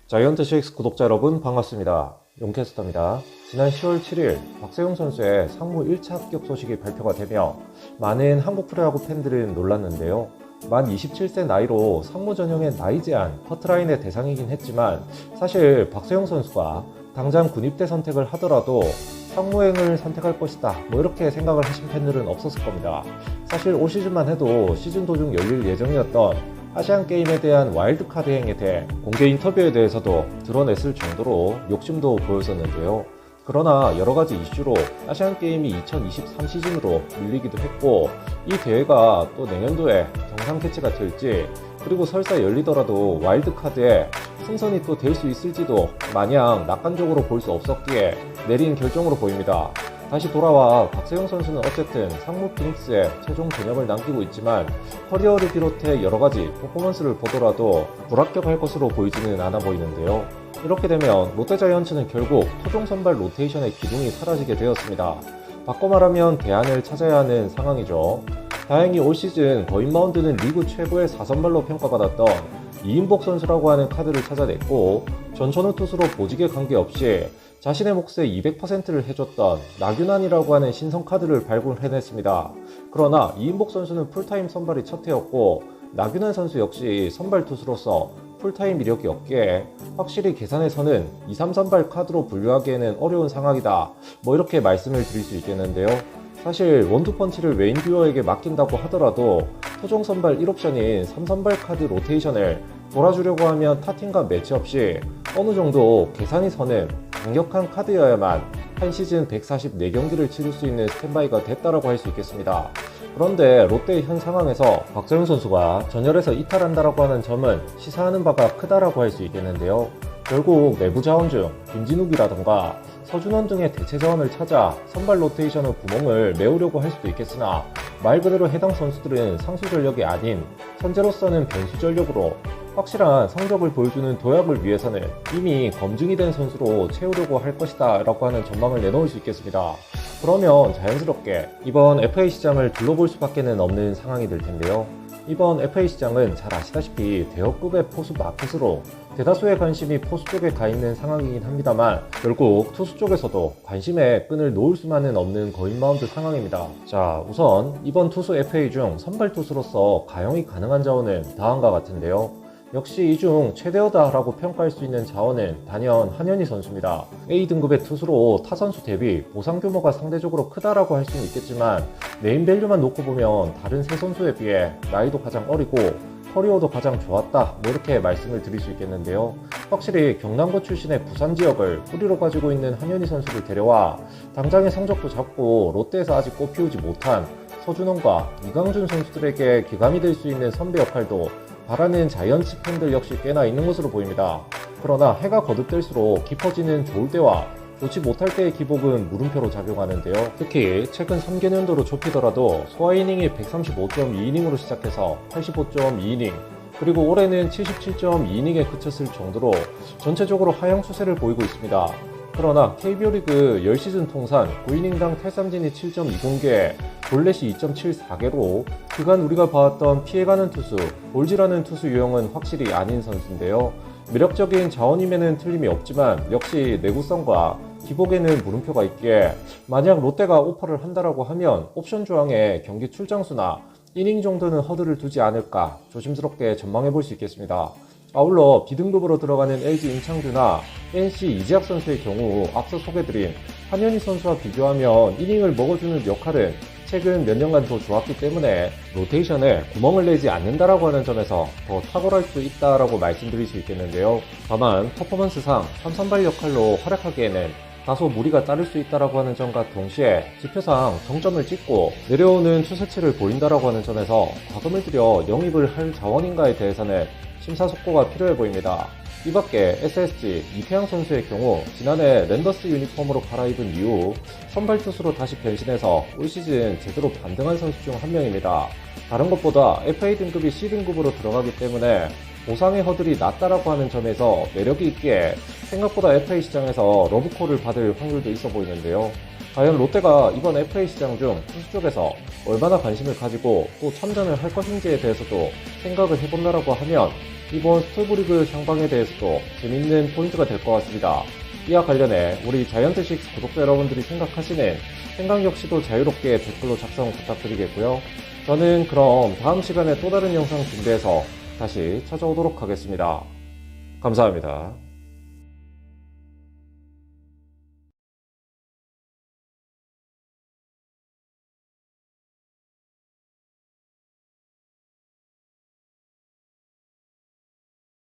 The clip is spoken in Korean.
자이언트 CX 구독자 여러분 반갑습니다. 용캐스터입니다. 지난 10월 7일 박세웅 선수의 상무 1차 합격 소식이 발표가 되며 많은 한국 프로야구 팬들은 놀랐는데요. 만 27세 나이로 상무 전형의 나이 제한 커트라인의 대상이긴 했지만 사실 박세웅 선수가 당장 군입대 선택을 하더라도 상무행을 선택할 것이다 이렇게 생각을 하신 팬들은 없었을 겁니다. 사실 올 시즌만 해도 시즌 도중 열릴 예정이었던 아시안게임에 대한 와일드카드행에 대해 공개 인터뷰에 대해서도 드러냈을 정도로 욕심도 보였었는데요. 그러나 여러가지 이슈로 아시안게임이 2023 시즌으로 밀리기도 했고 이 대회가 또 내년도에 정상 개최가 될지 그리고 설사 열리더라도 와일드카드에 승선이 또 될 수 있을지도 마냥 낙관적으로 볼 수 없었기에 내린 결정으로 보입니다. 다시 돌아와 박세웅 선수는 어쨌든 상무 피닉스에 최종 전역을 남기고 있지만 커리어를 비롯해 여러가지 퍼포먼스를 보더라도 불합격할 것으로 보이지는 않아 보이는데요. 이렇게 되면 롯데자이언츠는 결국 토종 선발 로테이션의 기둥이 사라지게 되었습니다. 바꿔 말하면 대안을 찾아야 하는 상황이죠. 다행히 올 시즌 거인 마운드는 리그 최고의 4선발로 평가받았던 이인복 선수라고 하는 카드를 찾아냈고 전천후 투수로 보직에 관계없이 자신의 몫에 200%를 해줬던 나균환이라고 하는 신성 카드를 발굴해냈습니다. 그러나 이인복 선수는 풀타임 선발이 첫 해였고 나균환 선수 역시 선발 투수로서 풀타임 이력이 없기에 확실히 계산해서는 2, 3선발 카드로 분류하기에는 어려운 상황이다 이렇게 말씀을 드릴 수 있겠는데요. 사실 원투펀치를 웨인 듀어에게 맡긴다고 하더라도 토종 선발 1옵션인 3선발 카드 로테이션을 돌아주려고 하면 타팀과 매치업 시 어느 정도 계산이 서는 강력한 카드여야만 한 시즌 144경기를 치를 수 있는 스탠바이가 됐다라고 할 수 있겠습니다. 그런데 롯데의 현 상황에서 박세웅 선수가 전열에서 이탈한다라고 하는 점은 시사하는 바가 크다라고 할 수 있겠는데요. 결국 내부 자원 중 김진욱이라던가 서준원 등의 대체 자원을 찾아 선발 로테이션의 구멍을 메우려고 할 수도 있겠으나 말 그대로 해당 선수들은 상수 전력이 아닌 현재로서는 변수 전력으로 확실한 성적을 보여주는 도약을 위해서는 이미 검증이 된 선수로 채우려고 할 것이다 라고 하는 전망을 내놓을 수 있겠습니다. 그러면 자연스럽게 이번 FA 시장을 둘러볼 수밖에 없는 상황이 될 텐데요. 이번 FA 시장은 잘 아시다시피 대여급의 포수 마켓으로 대다수의 관심이 포수 쪽에 가 있는 상황이긴 합니다만 결국 투수 쪽에서도 관심의 끈을 놓을 수만은 없는 거인 마운드 상황입니다. 자, 우선 이번 투수 FA 중 선발 투수로서 가용이 가능한 자원은 다음과 같은데요. 역시 이 중 최대어다라고 평가할 수 있는 자원은 단연 한현희 선수입니다. A등급의 투수로 타선수 대비 보상 규모가 상대적으로 크다라고 할 수는 있겠지만 네임밸류만 놓고 보면 다른 세 선수에 비해 나이도 가장 어리고 커리어도 가장 좋았다 이렇게 말씀을 드릴 수 있겠는데요. 확실히 경남고 출신의 부산 지역을 뿌리로 가지고 있는 한현희 선수를 데려와 당장의 성적도 잡고 롯데에서 아직 꽃피우지 못한 서준원과 이강준 선수들에게 기감이 될 수 있는 선배 역할도 바라는 자이언츠 팬들 역시 꽤나 있는 것으로 보입니다. 그러나 해가 거듭될수록 깊어지는 좋을 때와 좋지 못할 때의 기복은 물음표로 작용하는데요. 특히 최근 3개년도로 좁히더라도 소화이닝이 135.2이닝으로 시작해서 85.2이닝 그리고 올해는 77.2이닝에 그쳤을 정도로 전체적으로 하향 추세를 보이고 있습니다. 그러나 KBO 리그 10시즌 통산 9이닝당 탈삼진이 7.20개, 볼넷이 2.74개로 그간 우리가 봐왔던 피해가는 투수, 볼질하는 투수 유형은 확실히 아닌 선수인데요. 매력적인 자원임에는 틀림이 없지만 역시 내구성과 기복에는 물음표가 있기에 만약 롯데가 오퍼를 한다라고 하면 옵션 조항에 경기 출장수나 이닝 정도는 허들을 두지 않을까 조심스럽게 전망해 볼 수 있겠습니다. 아울러 B등급으로 들어가는 LG 임창규나 NC 이재학 선수의 경우 앞서 소개드린 한현희 선수와 비교하면 이닝을 먹어주는 역할은 최근 몇 년간 더 좋았기 때문에 로테이션에 구멍을 내지 않는다라고 하는 점에서 더 탁월할 수 있다라고 말씀드릴 수 있겠는데요. 다만 퍼포먼스상 3선발 역할로 활약하기에는 다소 무리가 따를 수 있다라고 하는 점과 동시에 지표상 정점을 찍고 내려오는 추세치를 보인다라고 하는 점에서 자금을 들여 영입을 할 자원인가에 대해서는 심사숙고가 필요해 보입니다. 이 밖에 SSG 이태양 선수의 경우 지난해 랜더스 유니폼으로 갈아입은 이후 선발 투수로 다시 변신해서 올 시즌 제대로 반등한 선수 중 한 명입니다. 다른 것보다 FA 등급이 C등급으로 들어가기 때문에 보상의 허들이 낮다라고 하는 점에서 매력이 있기에 생각보다 FA 시장에서 러브콜을 받을 확률도 있어 보이는데요. 과연 롯데가 이번 FA 시장 중 투수 쪽에서 얼마나 관심을 가지고 또 참전을 할 것인지에 대해서도 생각을 해본다라고 하면 이번 스토브리그 향방에 대해서도 재밌는 포인트가 될 것 같습니다. 이와 관련해 우리 자이언트6 구독자 여러분들이 생각하시는 생각 역시도 자유롭게 댓글로 작성 부탁드리겠고요. 저는 그럼 다음 시간에 또 다른 영상 준비해서 다시 찾아오도록 하겠습니다. 감사합니다.